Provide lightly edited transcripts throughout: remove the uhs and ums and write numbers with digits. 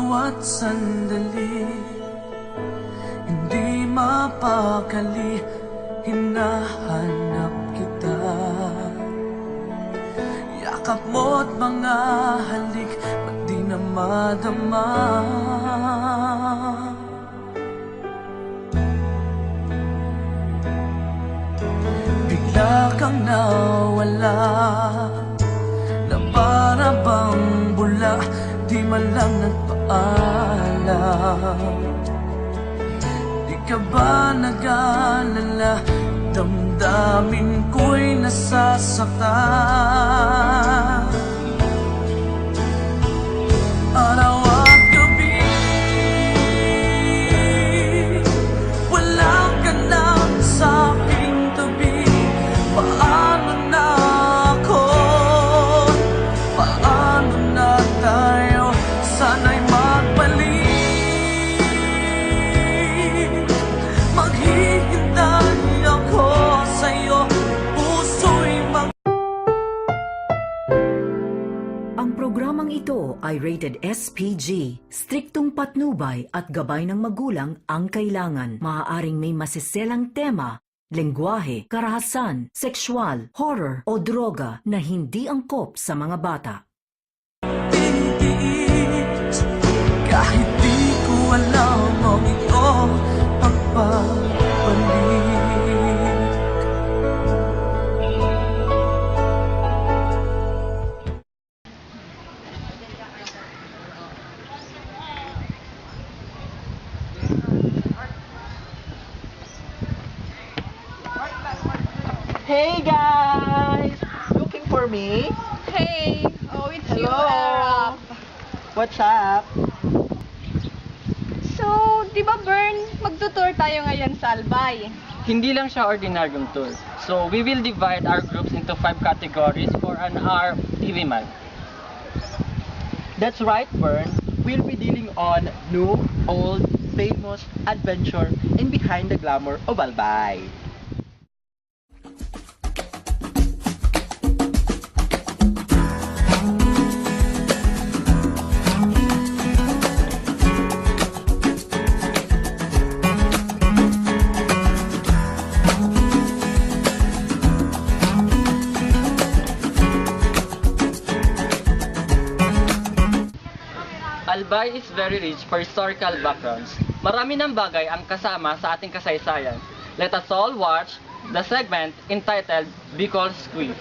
bawat sandali, hindi mapakali, hinahanap kita. Yakap mo't mga halik, ba't di na madama? Bigla kang nawala, na para bang bula, di man lang nagpaalam. Di ka ba nag-alala, damdamin ko'y nasasaktan? Araw at gabi, wala ka lang sa aking tabi. Paano na ako? Paano na tayo? Sana'y magbalik. Maghihintay ako sa'yo, puso'y Ang programang ito ay rated SPG. Striktong patnubay at gabay ng magulang ang kailangan. Maaaring may masiselang tema, lengguwahe, karahasan, sexual, horror o droga na hindi angkop sa mga bata. titiis, kahit di ko alam ang iyong pagpapalik. Hey guys! Looking for me? Hey! Oh, it's you, Hello! Arap. What's up? So, di ba, Bern, magtutour tayo ngayon sa Albay? Hindi lang siya ordinaryong tour. So, we will divide our groups into 5 categories for an hour TV month. That's right, Bern. We'll be dealing on new, old, famous, adventure, and behind the glamour of Albay. Albay is very rich for historical backgrounds. Marami ng bagay ang kasama sa ating kasaysayan. Let us all watch the segment entitled Bicol's Quiz.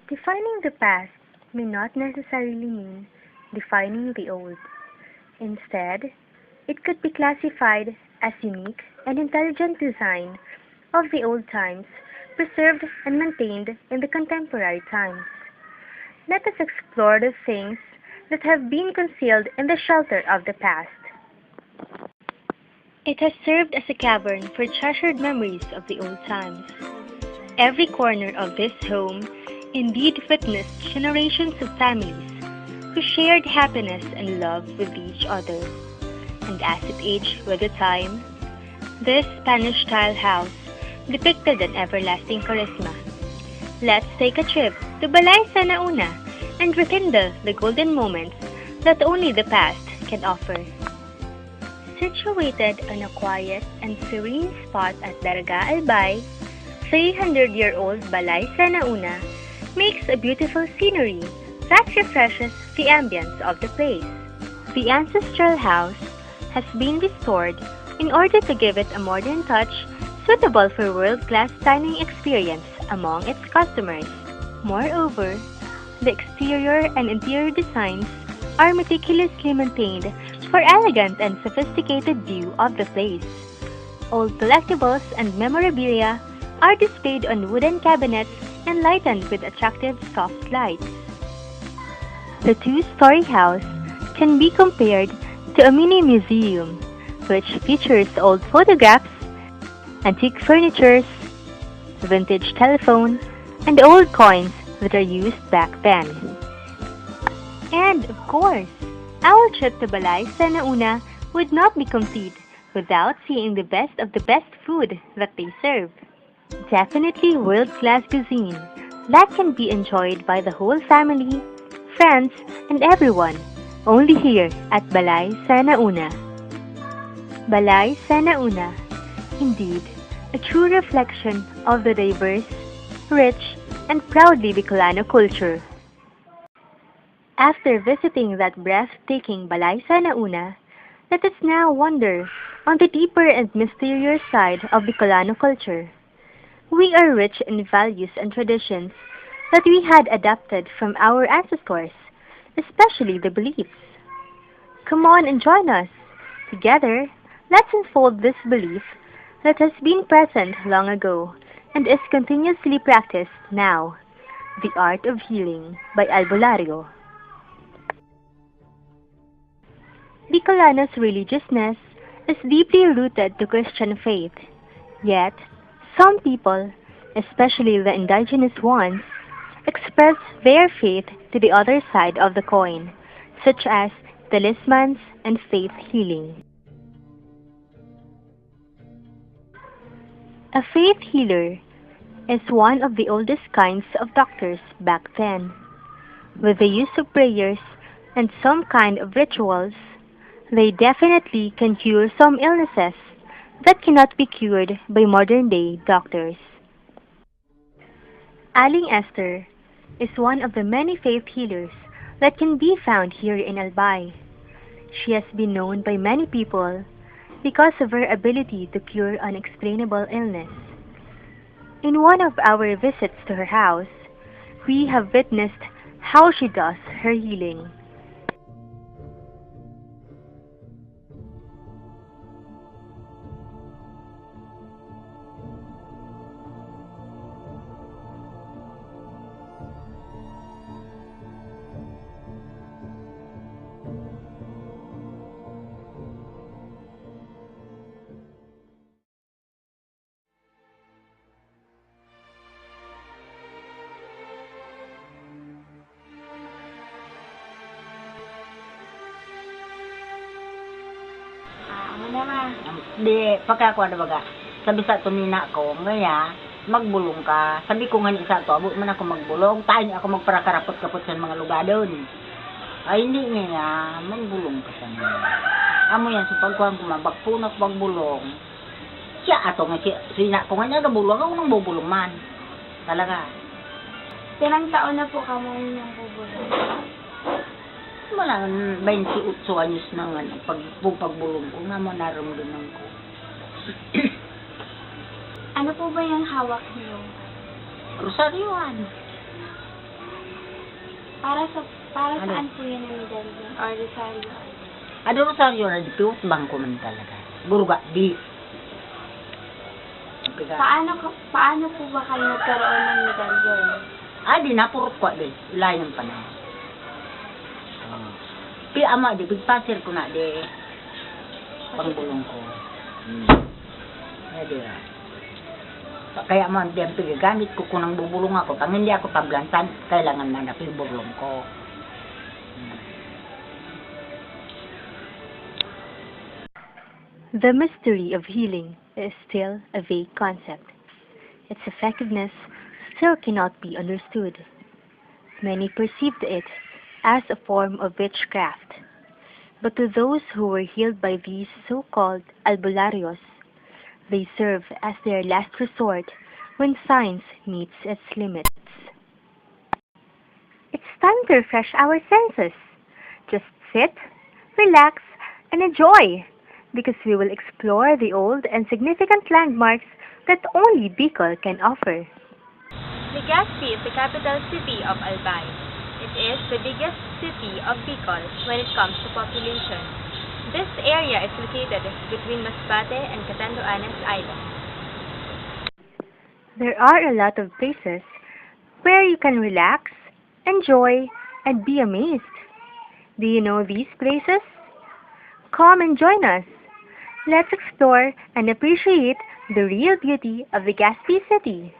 Defining the past may not necessarily mean defining the old. Instead, it could be classified as unique and intelligent design of the old times preserved and maintained in the contemporary times. Let us explore the things that have been concealed in the shelter of the past. It has served as a cavern for treasured memories of the old times. Every corner of this home indeed witnessed generations of families who shared happiness and love with each other. And as it aged with the time, this Spanish-style house depicted an everlasting charisma. Let's take a trip to Balay Sanauna and rekindle the golden moments that only the past can offer. Situated on a quiet and serene spot at Darga Albay, 300-year-old Balay Sanauna makes a beautiful scenery that refreshes the ambience of the place. The ancestral house has been restored in order to give it a modern touch suitable for world-class dining experience among its customers. Moreover, the exterior and interior designs are meticulously maintained for elegant and sophisticated view of the place. Old collectibles and memorabilia are displayed on wooden cabinets and lightened with attractive soft lights. The two-story house can be compared to a mini museum, which features old photographs, antique furniture, vintage telephone, and old coins that are used back then. And of course, our trip to Balay Sanauna would not be complete without seeing the best of the best food that they serve. Definitely world-class cuisine that can be enjoyed by the whole family, friends, and everyone only here at Balay Sanauna. Balay Sanauna, indeed, a true reflection of the diverse, rich, and proudly Bicolano culture. After visiting that breathtaking Balay Sanauna, let us now wander on the deeper and mysterious side of Bicolano culture. We are rich in values and traditions that we had adapted from our ancestors, especially the beliefs. Come on and join us. Together, let's unfold this belief that has been present long ago and is continuously practiced now. The Art of Healing by Albulario. Bicolano's religiousness is deeply rooted to Christian faith, yet some people, especially the indigenous ones, express their faith to the other side of the coin, such as talismans and faith healing. A faith healer is one of the oldest kinds of doctors back then. With the use of prayers and some kind of rituals, they definitely can cure some illnesses that cannot be cured by modern-day doctors. Aling Esther is one of the many faith healers that can be found here in Albay. She has been known by many people because of her ability to cure unexplainable illness. In one of our visits to her house, we have witnessed how she does her healing. Di, pagka ako baga, sabi sa tumina ko, ngaya, magbulong ka. Sabi ko nga sa to, abot man ako magbulong, tayo ako magparakarapot-kapot sa mga lugar doon. Ay, hindi nga, magbulong ka sa mga. Amo yan, sa pagkuhan ko, mabagpunak, magbulong. Siya, ato nga, sina ko nga niya, nabulong ako nang bubulong man. Talaga. Ilang taon na po ka mo yung bubulong? Wala, 28 anyos na nga, pagbulong ko, nga mo naramdaman ko. Ano po ba yung hawak niyo? Rosaryoan. Para Ano? saan po yan ang medallion? Or rosaryo? Ano rosaryo na di piwat bangko man talaga. Buruga, di. Paano po ba kayo nagkaroon ng medallion? Di napurot ko, di. Ilayang pa na. Pi ama, di. Bigpasir ko na, di. Pangbulong ko. Di. Kaya man, di ang pigagamit ko kung nang bubulong ako. Pag hindi ako pablansan, kailangan na napibulong ko. The mystery of healing is still a vague concept. Its effectiveness still cannot be understood. Many perceived it as a form of witchcraft. But to those who were healed by these so-called albularios, they serve as their last resort when science meets its limits. It's time to refresh our senses. Just sit, relax, and enjoy, because we will explore the old and significant landmarks that only Bicol can offer. Legazpi is the capital city of Albay. It is the biggest city of Bicol when it comes to population. This area is located between Masbate and Catanduanes Island. There are a lot of places where you can relax, enjoy, and be amazed. Do you know these places? Come and join us. Let's explore and appreciate the real beauty of Legazpi City.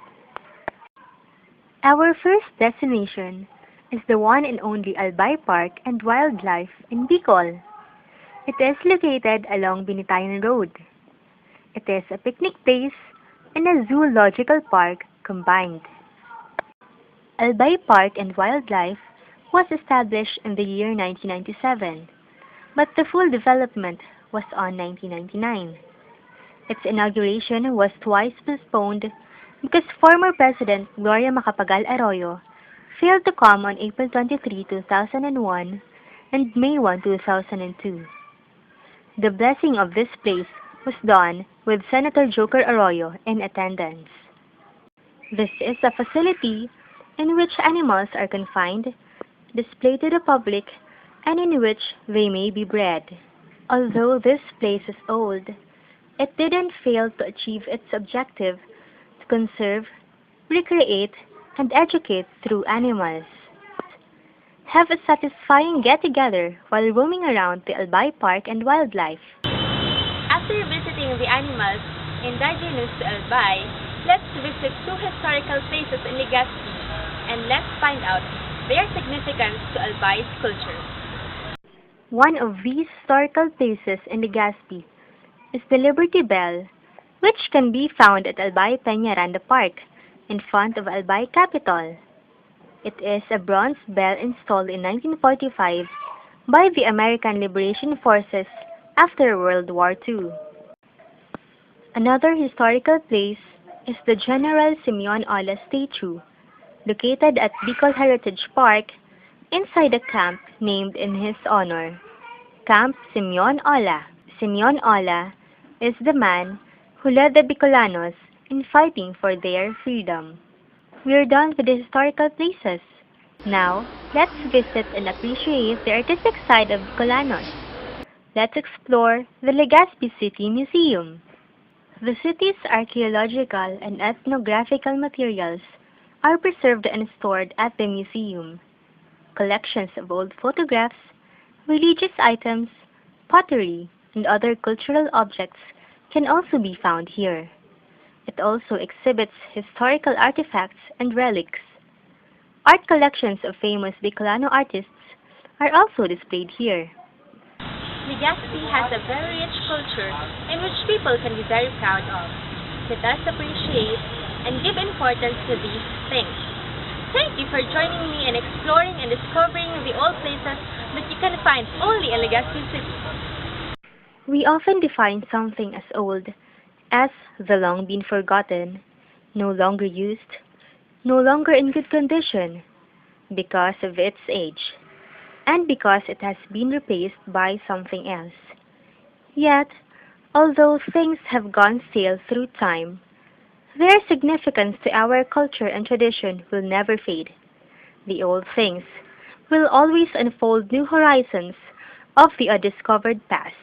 Our first destination is the one and only Albay Park and Wildlife in Bicol. It is located along Binitayan Road. It is a picnic place and a zoological park combined. Albay Park and Wildlife was established in the year 1997, but the full development was on 1999. Its inauguration was twice postponed because former President Gloria Macapagal Arroyo failed to come on April 23, 2001 and May 1, 2002. The blessing of this place was done with Senator Joker Arroyo in attendance. This is a facility in which animals are confined, displayed to the public, and in which they may be bred. Although this place is old, it didn't fail to achieve its objective to conserve, recreate, and educate through animals. Have a satisfying get-together while roaming around the Albay Park and Wildlife. After visiting the animals indigenous to Albay, let's visit two historical places in Legazpi and let's find out their significance to Albay's culture. One of these historical places in Legazpi is the Liberty Bell, which can be found at Albay Peñaranda Park, in front of Albay Capitol. It is a bronze bell installed in 1945 by the American Liberation Forces after World War II. Another historical place is the General Simeon Ola statue, located at Bicol Heritage Park, inside a camp named in his honor, Camp Simeon Ola. Simeon Ola is the man who led the Bicolanos in fighting for their freedom. We're done with the historical places. Now, let's visit and appreciate the artistic side of Bicolanos. Let's explore the Legazpi City Museum. The city's archaeological and ethnographical materials are preserved and stored at the museum. Collections of old photographs, religious items, pottery, and other cultural objects can also be found here. It also exhibits historical artifacts and relics. Art collections of famous Bicolano artists are also displayed here. Legazpi has a very rich culture in which people can be very proud of. Let us appreciate and give importance to these things. Thank you for joining me in exploring and discovering the old places that you can find only in Legazpi City. We often define something as old as the long been forgotten, no longer used, no longer in good condition, because of its age, and because it has been replaced by something else. Yet, although things have gone stale through time, their significance to our culture and tradition will never fade. The old things will always unfold new horizons of the undiscovered past.